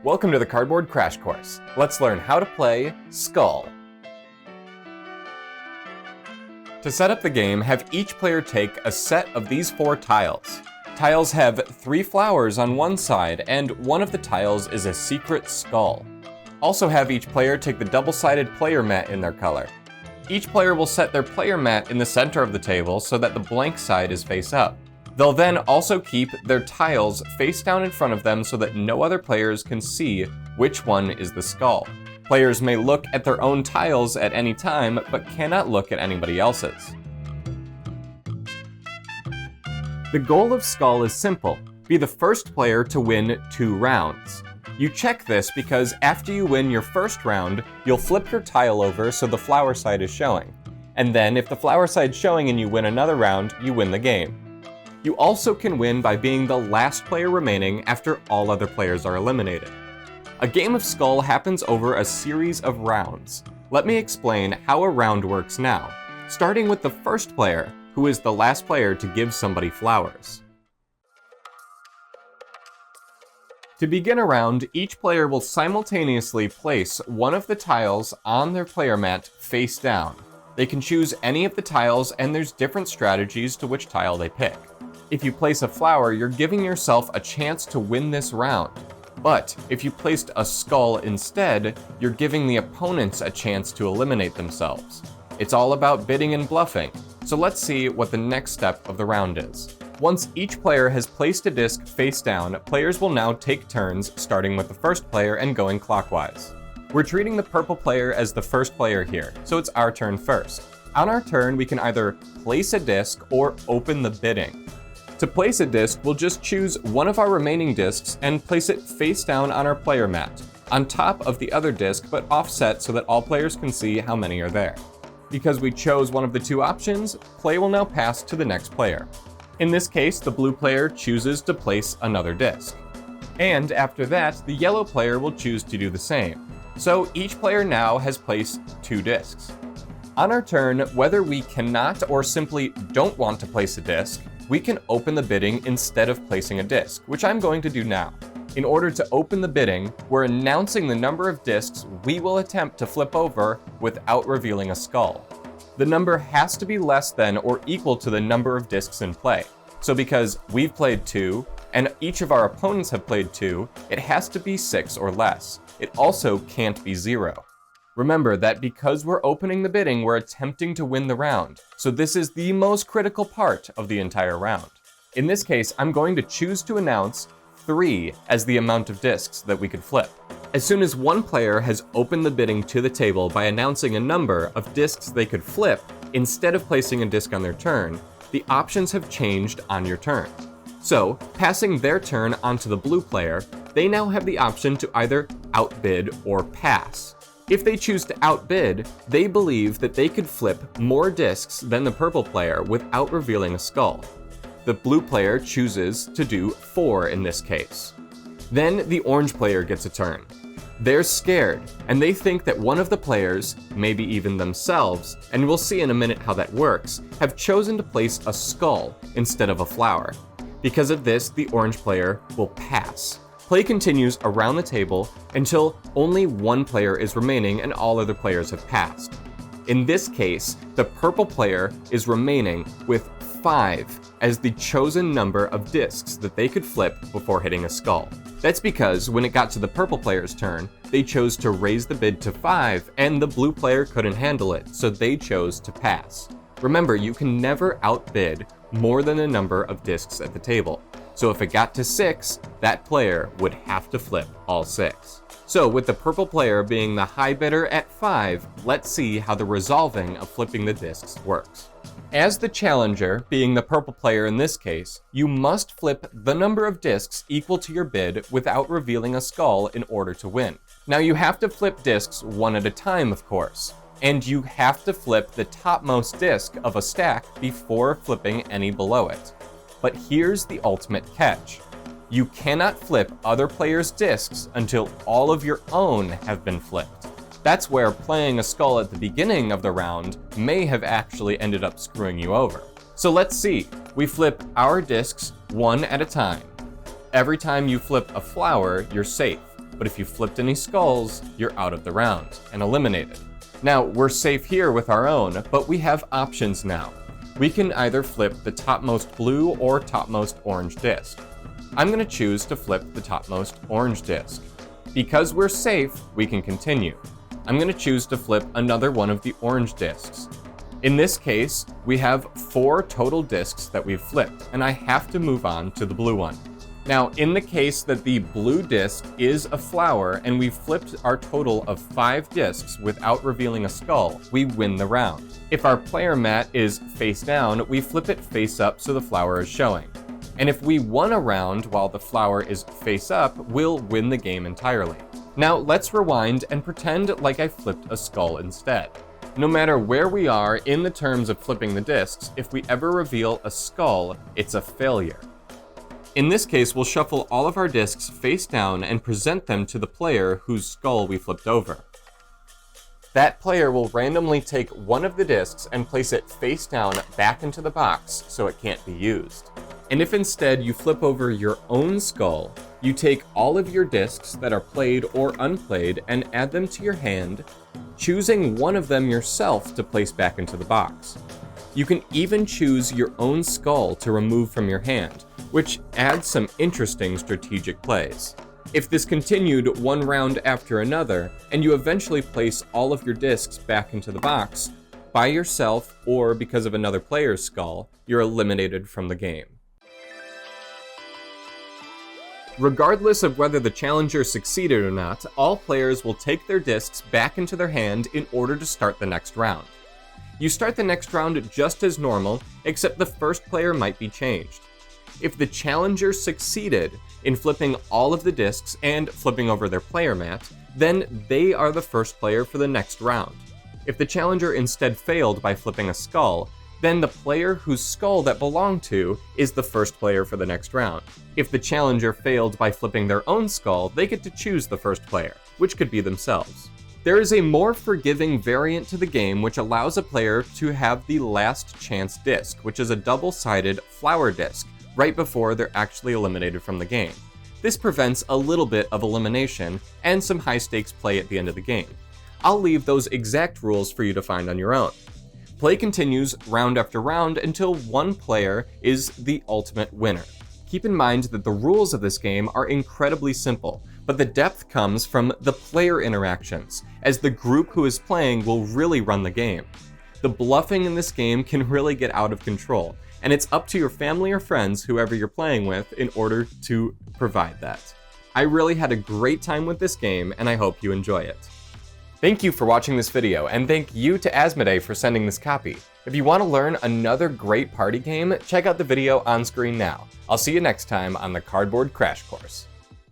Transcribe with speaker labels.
Speaker 1: Welcome to the Cardboard Crash Course. Let's learn how to play Skull. To set up the game, have each player take a set of these 4 tiles. Tiles have 3 flowers on one side, and one of the tiles is a secret skull. Also have each player take the double-sided player mat in their color. Each player will set their player mat in the center of the table so that the blank side is face up. They'll then also keep their tiles face down in front of them so that no other players can see which one is the skull. Players may look at their own tiles at any time, but cannot look at anybody else's. The goal of Skull is simple: be the first player to win 2 rounds. You check this because after you win your first round, you'll flip your tile over so the flower side is showing. And then if the flower side's showing and you win another round, you win the game. You also can win by being the last player remaining after all other players are eliminated. A game of Skull happens over a series of rounds. Let me explain how a round works now, starting with the first player, who is the last player to give somebody flowers. To begin a round, each player will simultaneously place one of the tiles on their player mat face down. They can choose any of the tiles, and there's different strategies to which tile they pick. If you place a flower, you're giving yourself a chance to win this round. But if you placed a skull instead, you're giving the opponents a chance to eliminate themselves. It's all about bidding and bluffing, so let's see what the next step of the round is. Once each player has placed a disc face down, players will now take turns, starting with the first player and going clockwise. We're treating the purple player as the first player here, so it's our turn first. On our turn, we can either place a disc or open the bidding. To place a disc, we'll just choose one of our remaining discs and place it face down on our player mat, on top of the other disc but offset so that all players can see how many are there. Because we chose one of the 2 options, play will now pass to the next player. In this case, the blue player chooses to place another disc. And after that, the yellow player will choose to do the same. So each player now has placed 2 discs. On our turn, whether we cannot or simply don't want to place a disc, we can open the bidding instead of placing a disc, which I'm going to do now. In order to open the bidding, we're announcing the number of discs we will attempt to flip over without revealing a skull. The number has to be less than or equal to the number of discs in play. So because we've played 2, and each of our opponents have played 2, it has to be 6 or less. It also can't be 0. Remember that because we're opening the bidding, we're attempting to win the round, so this is the most critical part of the entire round. In this case, I'm going to choose to announce 3 as the amount of discs that we could flip. As soon as one player has opened the bidding to the table by announcing a number of discs they could flip, instead of placing a disc on their turn, the options have changed on your turn. So, passing their turn onto the blue player, they now have the option to either outbid or pass. If they choose to outbid, they believe that they could flip more discs than the purple player without revealing a skull. The blue player chooses to do 4 in this case. Then the orange player gets a turn. They're scared, and they think that one of the players, maybe even themselves, and we'll see in a minute how that works, have chosen to place a skull instead of a flower. Because of this, the orange player will pass. Play continues around the table until only one player is remaining and all other players have passed. In this case, the purple player is remaining with 5 as the chosen number of discs that they could flip before hitting a skull. That's because when it got to the purple player's turn, they chose to raise the bid to 5 and the blue player couldn't handle it, so they chose to pass. Remember, you can never outbid more than the number of discs at the table. So if it got to 6, that player would have to flip all 6. So with the purple player being the high bidder at 5, let's see how the resolving of flipping the discs works. As the challenger, being the purple player in this case, you must flip the number of discs equal to your bid without revealing a skull in order to win. Now you have to flip discs one at a time, of course, and you have to flip the topmost disc of a stack before flipping any below it. But here's the ultimate catch. You cannot flip other players' discs until all of your own have been flipped. That's where playing a skull at the beginning of the round may have actually ended up screwing you over. So let's see. We flip our discs one at a time. Every time you flip a flower, you're safe. but if you flipped any skulls, you're out of the round and eliminated. Now, we're safe here with our own, but we have options now. We can either flip the topmost blue or topmost orange disc. I'm going to choose to flip the topmost orange disc. Because we're safe, we can continue. I'm going to choose to flip another one of the orange discs. In this case, we have 4 total discs that we've flipped, and I have to move on to the blue one. Now, in the case that the blue disc is a flower and we've flipped our total of 5 discs without revealing a skull, we win the round. If our player mat is face down, we flip it face up so the flower is showing. And if we won a round while the flower is face up, we'll win the game entirely. Now, let's rewind and pretend like I flipped a skull instead. No matter where we are in the terms of flipping the discs, if we ever reveal a skull, it's a failure. In this case, we'll shuffle all of our discs face down and present them to the player whose skull we flipped over. That player will randomly take one of the discs and place it face down back into the box so it can't be used. And if instead you flip over your own skull, you take all of your discs that are played or unplayed and add them to your hand, choosing one of them yourself to place back into the box. You can even choose your own skull to remove from your hand, which adds some interesting strategic plays. If this continued one round after another, and you eventually place all of your discs back into the box, by yourself or because of another player's skull, you're eliminated from the game. Regardless of whether the challenger succeeded or not, all players will take their discs back into their hand in order to start the next round. You start the next round just as normal, except the first player might be changed. If the challenger succeeded in flipping all of the discs and flipping over their player mat, then they are the first player for the next round. If the challenger instead failed by flipping a skull, then the player whose skull that belonged to is the first player for the next round. If the challenger failed by flipping their own skull, they get to choose the first player, which could be themselves. There is a more forgiving variant to the game which allows a player to have the last chance disc, which is a double-sided flower disc, right before they're actually eliminated from the game. This prevents a little bit of elimination and some high-stakes play at the end of the game. I'll leave those exact rules for you to find on your own. Play continues round after round until one player is the ultimate winner. Keep in mind that the rules of this game are incredibly simple, but the depth comes from the player interactions, as the group who is playing will really run the game. The bluffing in this game can really get out of control, and it's up to your family or friends, whoever you're playing with, in order to provide that. I really had a great time with this game, and I hope you enjoy it. Thank you for watching this video, and thank you to Asmodee for sending this copy. If you want to learn another great party game, check out the video on screen now. I'll see you next time on the Cardboard Crash Course.